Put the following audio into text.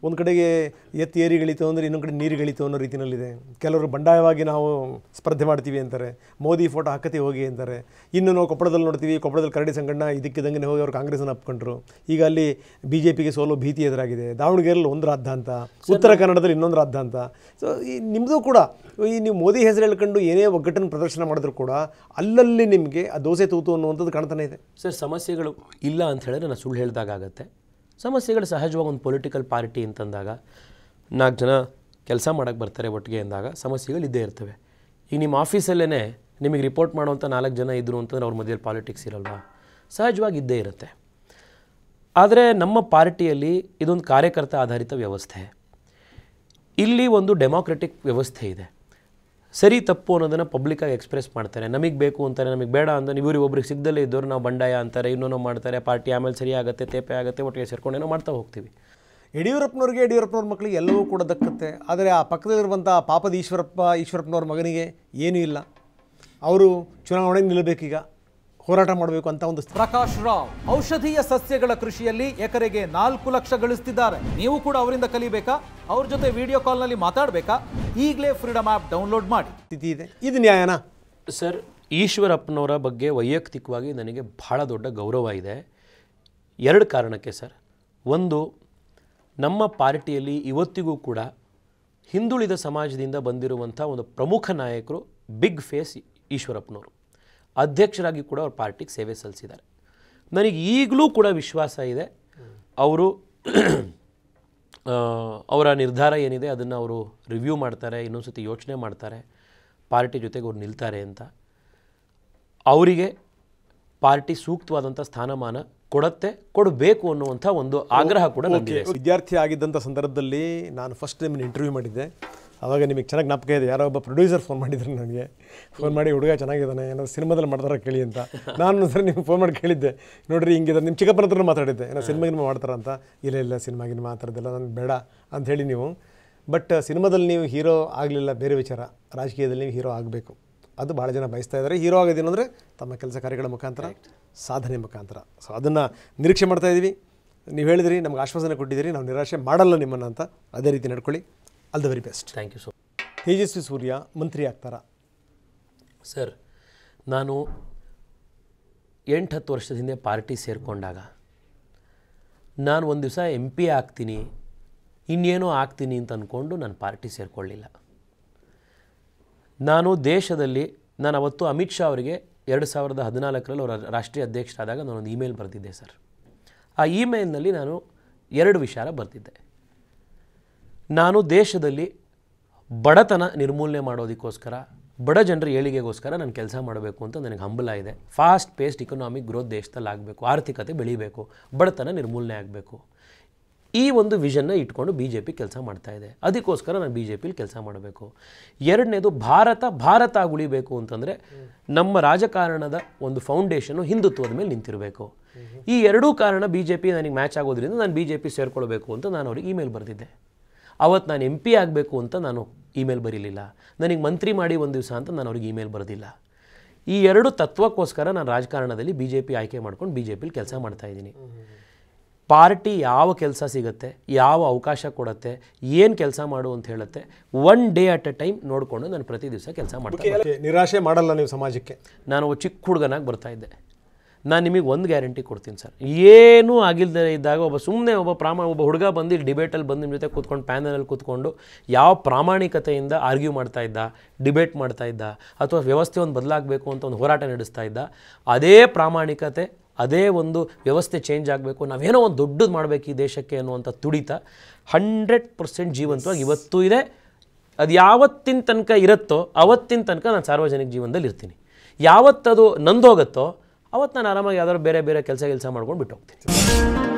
ಒಂದು ಕಡೆಗೆ ಎತ್ತಿ ಏರಿಗಳಿತು ಅಂದರೆ ಇನ್ನೊಂದು ಕಡೆ ನೀರುಗಳಿತು ಅನ್ನೋ ರೀತಿಯಲ್ಲಿದೆ. ಕೆಲವರು ಬಂಡಾಯವಾಗಿ ನಾವು ಸ್ಪರ್ಧೆ ಮಾಡ್ತೀವಿ ಅಂತಾರೆ, ಮೋದಿ ಫೋಟೋ ಹಾಕತಿ ಹೋಗಿ ಅಂತಾರೆ. ಇನ್ನು ನಾವು ಕೊಪ್ಪಳದಲ್ಲಿ ನೋಡ್ತೀವಿ, ಕೊಪ್ಪಳದಲ್ಲಿ ಕರಡಿ ಸಂಗಣ್ಣ ಇದಕ್ಕಿದ್ದಂಗೆ ಹೋಗಿ ಅವರು ಕಾಂಗ್ರೆಸ್ಸನ್ನು ಅಪ್ಕೊಂಡ್ರು. ಈಗ ಅಲ್ಲಿ BJPಗೆ ಸೋಲೋ ಭೀತಿ ಎದುರಾಗಿದೆ. ದಾವಣಗೆರೆಯಲ್ಲಿ ಒಂದು ರಾದ್ಧಾಂತ, ಉತ್ತರ ಕನ್ನಡದಲ್ಲಿ ಇನ್ನೊಂದು ರಾದ್ಧಾಂತ. ಸೊ ಈ ನಿಮ್ಮದು ಕೂಡ ಈ ನೀವು ಮೋದಿ ಹೆಸರು ಹೇಳ್ಕೊಂಡು ಏನೇ ಒಗ್ಗಟ್ಟನ್ನು ಪ್ರದರ್ಶನ ಮಾಡಿದ್ರು ಕೂಡ ಅಲ್ಲಲ್ಲಿ ನಿಮಗೆ ಆ ದೋಸೆ ತೂತು ಅನ್ನುವಂಥದ್ದು ಕಾಣ್ತಾನೆ ಇದೆ. ಸರ್, ಸಮಸ್ಯೆಗಳು ಇಲ್ಲ ಅಂತ ಹೇಳಿದ್ರೆ ನಾನು ಸುಳ್ಳು ಹೇಳಿದಾಗತ್ತೆ. ಸಮಸ್ಯೆಗಳು ಸಹಜವಾಗಿ ಒಂದು ಪೊಲಿಟಿಕಲ್ ಪಾರ್ಟಿ ಅಂತಂದಾಗ 4 ಜನ ಕೆಲಸ ಮಾಡೋಕ್ಕೆ ಬರ್ತಾರೆ ಒಟ್ಟಿಗೆ ಅಂದಾಗ ಸಮಸ್ಯೆಗಳು ಇದ್ದೇ ಇರ್ತವೆ. ಈಗ ನಿಮ್ಮ ಆಫೀಸಲ್ಲೇ ನಿಮಗೆ ರಿಪೋರ್ಟ್ ಮಾಡುವಂಥ 4 ಜನ ಇದ್ದರು ಅಂತಂದ್ರೆ ಅವ್ರ ಮಧ್ಯೆ ಪಾಲಿಟಿಕ್ಸ್ ಇರಲ್ವಾ? ಸಹಜವಾಗಿ ಇದ್ದೇ ಇರುತ್ತೆ. ಆದರೆ ನಮ್ಮ ಪಾರ್ಟಿಯಲ್ಲಿ ಇದೊಂದು ಕಾರ್ಯಕರ್ತ ಆಧಾರಿತ ವ್ಯವಸ್ಥೆ. ಇಲ್ಲಿ ಒಂದು ಡೆಮೋಕ್ರೆಟಿಕ್ ವ್ಯವಸ್ಥೆ ಇದೆ. ಸರಿ ತಪ್ಪು ಅನ್ನೋದನ್ನು ಪಬ್ಲಿಕ್ಕಾಗಿ ಎಕ್ಸ್ಪ್ರೆಸ್ ಮಾಡ್ತಾರೆ. ನಮಗೆ ಬೇಕು ಅಂತಾರೆ, ನಮಗೆ ಬೇಡ ಅಂತ ಇವರು ಒಬ್ರಿಗೆ ಸಿಗದಲ್ಲೇ ಇದ್ದವರು ನಾವು ಬಂಡಾಯ ಅಂತಾರೆ, ಇನ್ನೊಂದು ಮಾಡ್ತಾರೆ. ಪಾರ್ಟಿ ಆಮೇಲೆ ಸರಿ ಆಗುತ್ತೆ, ತೇಪೆ ಆಗುತ್ತೆ, ಒಟ್ಟಿಗೆ ಸೇರ್ಕೊಂಡೇನೋ ಮಾಡ್ತಾ ಹೋಗ್ತೀವಿ. ಯಡಿಯೂರಪ್ಪನವ್ರ ಮಕ್ಕಳಿಗೆ ಎಲ್ಲವೂ ಕೂಡ ದಕ್ಕುತ್ತೆ. ಆದರೆ ಆ ಪಕ್ಕದಲ್ಲಿರುವಂಥ ಪಾಪದ ಈಶ್ವರಪ್ಪನವ್ರ ಮಗನಿಗೆ ಏನೂ ಇಲ್ಲ. ಅವರು ಚುನಾವಣೆಗೆ ನಿಲ್ಲಬೇಕೀಗ, ಹೋರಾಟ ಮಾಡಬೇಕು ಅಂತ ಒಂದು. ಪ್ರಕಾಶ್ ರಾವ್ ಔಷಧೀಯ ಸಸ್ಯಗಳ ಕೃಷಿಯಲ್ಲಿ ಎಕರೆಗೆ 4 ಲಕ್ಷ ಗಳಿಸ್ತಿದ್ದಾರೆ. ನೀವು ಕೂಡ ಅವರಿಂದ ಕಲಿಬೇಕಾ? ಅವ್ರ ಜೊತೆ ವಿಡಿಯೋ ಕಾಲ್ನಲ್ಲಿ ಮಾತಾಡಬೇಕಾ? ಈಗಲೇ ಫ್ರೀಡಮ್ ಆ್ಯಪ್ ಡೌನ್ಲೋಡ್ ಮಾಡಿ. ಸ್ಥಿತಿ ಇದೆ. ಇದು ನ್ಯಾಯನಾ? ಸರ್, ಈಶ್ವರಪ್ಪನವರ ಬಗ್ಗೆ ವೈಯಕ್ತಿಕವಾಗಿ ನನಗೆ ಬಹಳ ದೊಡ್ಡ ಗೌರವ ಇದೆ. 2 ಕಾರಣಕ್ಕೆ ಸರ್. ಒಂದು, ನಮ್ಮ ಪಾರ್ಟಿಯಲ್ಲಿ ಇವತ್ತಿಗೂ ಕೂಡ ಹಿಂದುಳಿದ ಸಮಾಜದಿಂದ ಬಂದಿರುವಂಥ ಒಂದು ಪ್ರಮುಖ ನಾಯಕರು, ಬಿಗ್ ಫೇಸ್ ಈಶ್ವರಪ್ಪನವರು. ಅಧ್ಯಕ್ಷರಾಗಿ ಕೂಡ ಅವ್ರ ಪಾರ್ಟಿಗೆ ಸೇವೆ ಸಲ್ಲಿಸಿದ್ದಾರೆ. ನನಗೆ ಈಗಲೂ ಕೂಡ ವಿಶ್ವಾಸ ಇದೆ ಅವರು ಅವರ ನಿರ್ಧಾರ ಏನಿದೆ ಅದನ್ನು ಅವರು ರಿವ್ಯೂ ಮಾಡ್ತಾರೆ, ಇನ್ನೊಂದು ಸತಿ ಯೋಚನೆ ಮಾಡ್ತಾರೆ, ಪಾರ್ಟಿ ಜೊತೆಗೆ ಅವ್ರು ನಿಲ್ತಾರೆ ಅಂತ. ಅವರಿಗೆ ಪಾರ್ಟಿ ಸೂಕ್ತವಾದಂಥ ಸ್ಥಾನಮಾನ ಕೊಡಬೇಕು ಅನ್ನುವಂಥ ಒಂದು ಆಗ್ರಹ ಕೂಡ ನನಗಿದೆ. ವಿದ್ಯಾರ್ಥಿ ಆಗಿದ್ದಂಥ ಸಂದರ್ಭದಲ್ಲಿ ನಾನು ಫಸ್ಟ್ ಟೈಮ್ ಇಂಟರ್ವ್ಯೂ ಮಾಡಿದ್ದೆ. ಆವಾಗ ನಿಮಗೆ ಚೆನ್ನಾಗಿ ಜ್ಞಾಪಕ ಇದೆ, ಯಾರೋ ಒಬ್ಬ ಪ್ರೊಡ್ಯೂಸರ್ ಫೋನ್ ಮಾಡಿದ್ರು ನನಗೆ. ಫೋನ್ ಮಾಡಿ, ಹುಡುಗ ಚೆನ್ನಾಗಿದ್ದಾನೆ, ಏನಾದ್ರು ಸಿನಿಮಾದಲ್ಲಿ ಮಾಡ್ತಾರ ಕೇಳಿ ಅಂತ. ನಾನು ಸರ್ ನಿಮ್ಗೆ ಫೋನ್ ಮಾಡಿ ಕೇಳಿದ್ದೆ, ನೋಡಿರಿ ಹಿಂಗಿದೆ, ನಿಮ್ಮ ಚಿಕ್ಕಪ್ಪನ ಹತ್ರ ಮಾತಾಡಿದ್ದೆ, ಏನೋ ಸಿನಿಮಾಗಿನ ಮಾಡ್ತಾರ ಅಂತ. ಇಲ್ಲ ಸಿನಿಮಾಗಿನ ಮಾತಾಡೋದಿಲ್ಲ, ನನಗೆ ಬೇಡ ಅಂಥೇಳಿ ನೀವು. ಬಟ್ ಸಿನಿಮಾದಲ್ಲಿ ನೀವು ಹೀರೋ ಆಗಲಿಲ್ಲ, ಬೇರೆ ವಿಚಾರ. ರಾಜಕೀಯದಲ್ಲಿ ನೀವು ಹೀರೋ ಆಗಬೇಕು, ಅದು ಭಾಳ ಜನ ಬಯಸ್ತಾ ಇದ್ದಾರೆ. ಹೀರೋ ಆಗೋದೇನು ಅಂದರೆ ತಮ್ಮ ಕೆಲಸ ಕಾರ್ಯಗಳ ಮುಖಾಂತರ, ಸಾಧನೆ ಮುಖಾಂತರ. ಸೊ ಅದನ್ನು ನಿರೀಕ್ಷೆ ಮಾಡ್ತಾಯಿದ್ದೀವಿ. ನೀವು ಹೇಳಿದಿರಿ, ನಮ್ಗೆ ಆಶ್ವಾಸನೆ ಕೊಟ್ಟಿದ್ದೀರಿ, ನಾವು ನಿರಾಶೆ ಮಾಡಲ್ಲ ನಿಮ್ಮನ್ನು ಅಂತ. ಅದೇ ರೀತಿ ನಡ್ಕೊಳ್ಳಿ. All the very best. Thank you so. Tejasvi Surya ಮಂತ್ರಿ ಆಗ್ತಾರಾ? ಸರ್, ನಾನು 8-10 ವರ್ಷದ ಹಿಂದೆ ಪಾರ್ಟಿ ಸೇರಿಕೊಂಡಾಗ ನಾನು ಒಂದು ದಿವಸ MP ಆಗ್ತೀನಿ, ಇನ್ನೇನೋ ಆಗ್ತೀನಿ ಅಂತ ಅಂದ್ಕೊಂಡು ನಾನು ಪಾರ್ಟಿ ಸೇರಿಕೊಳ್ಳಿಲ್ಲ. ನಾನು ದೇಶದಲ್ಲಿ, ನಾನು ಅವತ್ತು ಅಮಿತ್ ಶಾ ಅವರಿಗೆ 2014ರಲ್ಲಿ ಅವರ ರಾಷ್ಟ್ರೀಯ ಅಧ್ಯಕ್ಷರಾದಾಗ ನಾನೊಂದು ಇಮೇಲ್ ಬರೆದಿದ್ದೆ ಸರ್. ಆ ಇಮೇಲ್ನಲ್ಲಿ ನಾನು 2 ವಿಚಾರ ಬರೆದಿದ್ದೆ. ನಾನು ದೇಶದಲ್ಲಿ ಬಡತನ ನಿರ್ಮೂಲನೆ ಮಾಡೋದಕ್ಕೋಸ್ಕರ, ಬಡ ಜನರ ಏಳಿಗೆಗೋಸ್ಕರ ನಾನು ಕೆಲಸ ಮಾಡಬೇಕು ಅಂತ ನನಗೆ ಹಂಬಲ ಇದೆ. ಫಾಸ್ಟ್ ಪೇಸ್ಡ್ ಇಕನಾಮಿಕ್ ಗ್ರೋತ್ ದೇಶದಲ್ಲಿ ಆಗಬೇಕು, ಆರ್ಥಿಕತೆ ಬೆಳೀಬೇಕು, ಬಡತನ ನಿರ್ಮೂಲನೆ ಆಗಬೇಕು. ಈ ಒಂದು ವಿಷನ್ನ ಇಟ್ಕೊಂಡು BJP ಕೆಲಸ ಮಾಡ್ತಾ ಇದೆ. ಅದಕ್ಕೋಸ್ಕರ ನಾನು BJPಲಿ ಕೆಲಸ ಮಾಡಬೇಕು. 2ನೇದು, ಭಾರತ ಉಳಿಬೇಕು ಅಂತಂದರೆ ನಮ್ಮ ರಾಜಕಾರಣದ ಒಂದು ಫೌಂಡೇಶನು ಹಿಂದುತ್ವದ ಮೇಲೆ ನಿಂತಿರಬೇಕು. ಈ 2 ಕಾರಣ BJP ನನಗೆ ಮ್ಯಾಚ್ ಆಗೋದ್ರಿಂದ ನಾನು BJP ಸೇರಿಕೊಳ್ಬೇಕು ಅಂತ ನಾನು ಅವ್ರಿಗೆ ಇಮೇಲ್ ಬರೆದಿದ್ದೆ. ಅವತ್ತು ನಾನು MP ಆಗಬೇಕು ಅಂತ ನಾನು ಇಮೇಲ್ ಬರೀಲಿಲ್ಲ. ನನಗೆ ಮಂತ್ರಿ ಮಾಡಿ ಒಂದು ದಿವಸ ಅಂತ ನಾನು ಅವ್ರಿಗೆ ಇಮೇಲ್ ಬರೆದಿಲ್ಲ. ಈ 2 ತತ್ವಕ್ಕೋಸ್ಕರ ನಾನು ರಾಜಕಾರಣದಲ್ಲಿ BJP ಆಯ್ಕೆ ಮಾಡ್ಕೊಂಡು BJPಲಿ ಕೆಲಸ ಮಾಡ್ತಾಯಿದ್ದೀನಿ. ಪಾರ್ಟಿ ಯಾವ ಕೆಲಸ ಸಿಗುತ್ತೆ, ಯಾವ ಅವಕಾಶ ಕೊಡುತ್ತೆ, ಏನು ಕೆಲಸ ಮಾಡು ಅಂತ ಹೇಳುತ್ತೆ, 1 ಡೇ ಅಟ್ ಎ ಟೈಮ್ ನೋಡಿಕೊಂಡು ನಾನು ಪ್ರತಿ ದಿವಸ ಕೆಲಸ ಮಾಡ್ತೀನಿ. ನಿರಾಶೆ ಮಾಡಲ್ಲ ನೀವು ಸಮಾಜಕ್ಕೆ? ನಾನು ಚಿಕ್ಕ ಹುಡುಗನಾಗಿ ಬರ್ತಾಯಿದ್ದೆ. ನಾನು ನಿಮಗೆ ಒಂದು ಗ್ಯಾರಂಟಿ ಕೊಡ್ತೀನಿ ಸರ್, ಏನೂ ಆಗಿಲ್ಲದೆ ಇದ್ದಾಗ ಒಬ್ಬ ಹುಡುಗ ಬಂದು ಇಲ್ಲಿ ಡಿಬೇಟಲ್ಲಿ ಬಂದು ನಿಮ್ಮ ಜೊತೆ ಕೂತ್ಕೊಂಡು ಪ್ಯಾನಲಲ್ಲಿ ಕೂತ್ಕೊಂಡು ಯಾವ ಪ್ರಾಮಾಣಿಕತೆಯಿಂದ ಆರ್ಗ್ಯೂ ಮಾಡ್ತಾ ಇದ್ದ, ಡಿಬೇಟ್ ಮಾಡ್ತಾ ಇದ್ದ, ಅಥವಾ ವ್ಯವಸ್ಥೆ ಒಂದು ಬದಲಾಗಬೇಕು ಅಂತ ಒಂದು ಹೋರಾಟ ನಡೆಸ್ತಾ ಇದ್ದ, ಅದೇ ಪ್ರಾಮಾಣಿಕತೆ, ಅದೇ ಒಂದು ವ್ಯವಸ್ಥೆ ಚೇಂಜ್ ಆಗಬೇಕು, ನಾವೇನೋ ಒಂದು ದೊಡ್ಡದು ಮಾಡಬೇಕು ಈ ದೇಶಕ್ಕೆ ಅನ್ನುವಂಥ ತುಡಿತ 100% ಜೀವಂತವಾಗಿ ಇವತ್ತೂ ಇದೆ. ಅದು ಯಾವತ್ತಿನ ತನಕ ಇರುತ್ತೋ ಅವತ್ತಿನ ತನಕ ನಾನು ಸಾರ್ವಜನಿಕ ಜೀವನದಲ್ಲಿ ಇರ್ತೀನಿ. ಯಾವತ್ತದು ನಂದೋಗುತ್ತೋ ಅವತ್ತು ನಾನು ಆರಾಮಾಗಿ ಯಾವ್ದಾದ್ರು ಬೇರೆ ಕೆಲಸ ಮಾಡ್ಕೊಂಡು ಬಿಟ್ಟು ಹೋಗ್ತೀನಿ.